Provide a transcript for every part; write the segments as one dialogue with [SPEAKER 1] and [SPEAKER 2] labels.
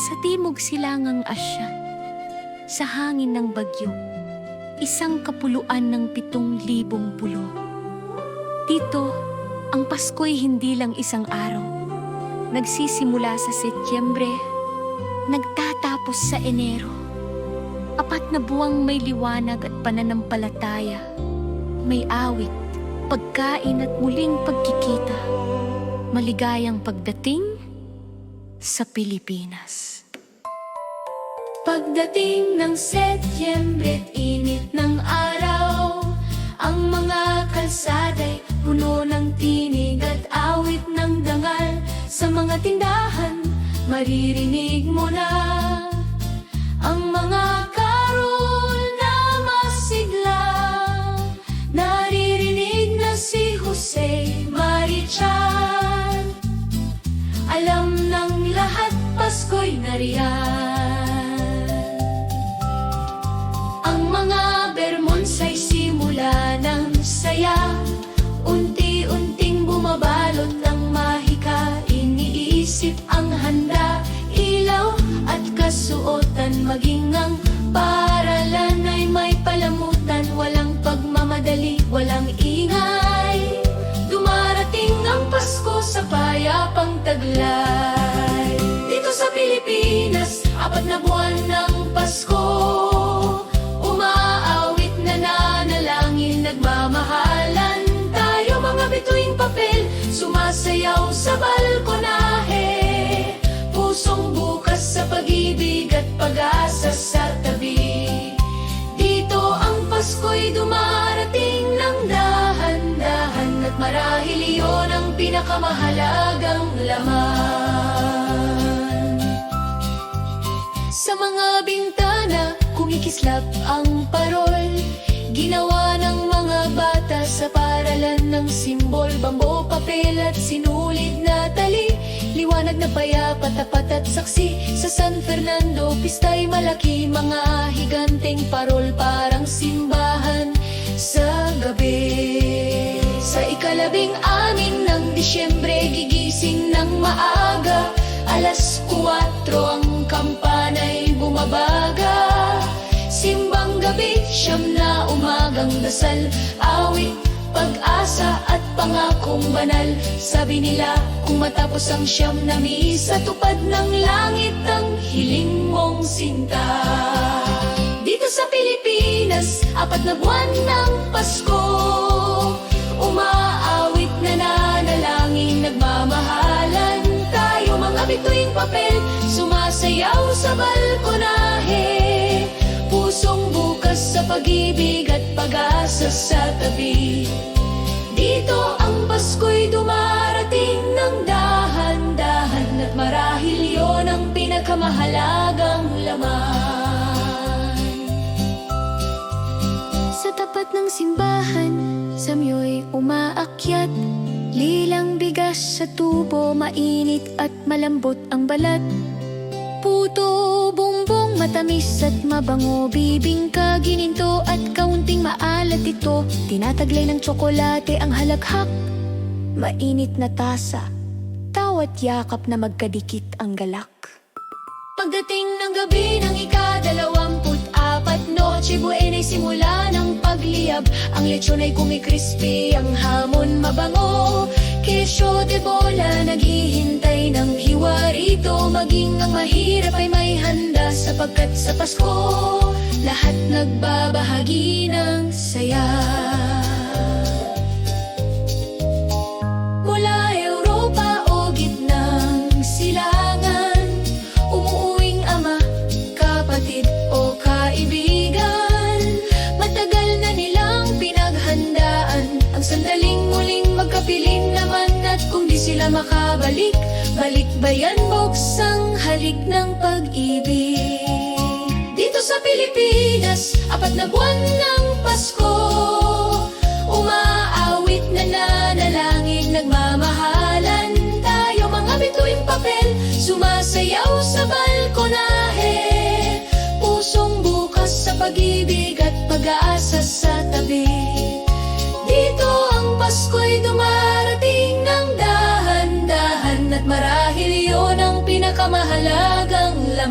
[SPEAKER 1] Sa timog silangang Asya, sa hangin ng bagyo, isang kapuluan ng 7,000 pulo. Dito, ang Pasko'y hindi lang isang araw. Nagsisimula sa Setyembre, nagtatapos sa Enero. 4 na buwang may liwanag at pananampalataya. May awit, pagkain at muling pagkikita. Maligayang pagdating sa Pilipinas. Pagdating ng Setyembre, init ng araw. Ang mga kalsada'y puno ng tinig at awit ng dangal. Sa mga tindahan, maririnig mo na ang mga carol na masigla. Naririnig na si Jose Marichal. Alam ng lahat, Pasko'y nariyan. Ang mga Bermons ay simula ng saya. Unti-unting bumabalot ng mahika. Iniisip ang handa, ilaw at kasuotan. Maging ang paaralan ay may palamutan. Walang pagmamadali, walang ingay. Dumarating ang Pasko sa payapang taglay. Dito sa Pilipinas, 4 na buwan ng Pasko. Umaawit, nananalangin, nagmamahalan tayo. Mga bituing papel, sumasayaw sa balkonahe. Pusong bukas sa pag-ibig at pag-asa sa tabi. Dito ang Pasko'y dumarating ng dahan-dahan. At marahil iyon ang pinakamahalagang laman. Sa mga bintana, kumikislap ang parol. Ginawa ng mga bata sa paralan ng simbol. Bambo, papel at sinulid na tali. Liwanag na payapa, tapat at saksi. Sa San Fernando, pista'y malaki. Mga higanteng parol, parang simbahan sa gabi. Sa 6 ng Disyembre, gigising ng maaga. 4:00 ang kampana'y bumabaga. Simbang gabi, 9 na umagang dasal. Awit, pag-asa at pangakong banal. Sabi nila, kung matapos ang 9 na misa, tupad ng langit ang hiling mong sinta. Dito sa Pilipinas, 4 na buwan ng Pasko. Umaawit, nananalangin, nagmamahalan tayo. Mga bituing papel, sumasayaw sa balkonahe. Pusong bukas sa pag-ibig at pag-asa sa tabi. Dito ang Pasko'y dumarating ng dahan-dahan. At marahil yon ang pinakamahalagang laman. Sa tapat ng simbahan, samyo'y umaakyat. Lilang bigas sa tubo, mainit at malambot ang balat. Puto, bumbong, matamis at mabango. Bibingka, gininto at kaunting maalat ito. Tinataglay ng tsokolate ang halakhak. Mainit na tasa, tawat yakap na magkadikit ang galak. Pagdating ng gabi ng ika-24, Noche Buena ay simula ng pagliyab. Ang lechon ay kumikrispy, ang hamon mabango. Kesyo de bola, naghihintay ng hiwa rito. Maging ang mahirap ay may handa, sapagkat sa Pasko lahat nagbabahagi ng saya. Mula Europa o gitnang silangan, umuuwing ama, kapatid o kaibigan. Matagal na nilang pinaghandaan ang sandaling muling magkapiling naman. At kung di sila makabalik, balikbayan, buksang halik ng pag-ibig. Dito sa Pilipinas, 4 na buwan ng Pasko. Umaawit, nananalangin, nagmamahalan tayo. Mga bituing papel, sumasayaw sa balkonahe. Pusong bukas sa pag-ibig at pag-asa sa tabi. Dito ang Pasko'y dumarating ng dahan-dahan. At marahil yon ang pinakamahalagang laman.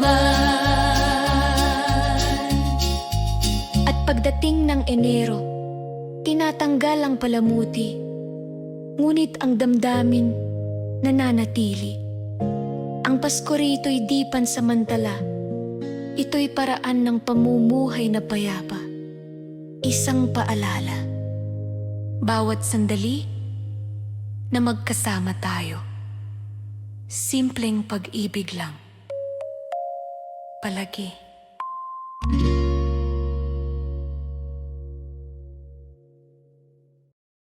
[SPEAKER 1] Pagdating ng Enero, tinatanggal ang palamuti, ngunit ang damdamin nananatili. Ang Pasko rito'y di pansamantala, ito'y paraan ng pamumuhay na payapa. Isang paalala, bawat sandali na magkasama tayo, simpleng pag-ibig lang. Palagi.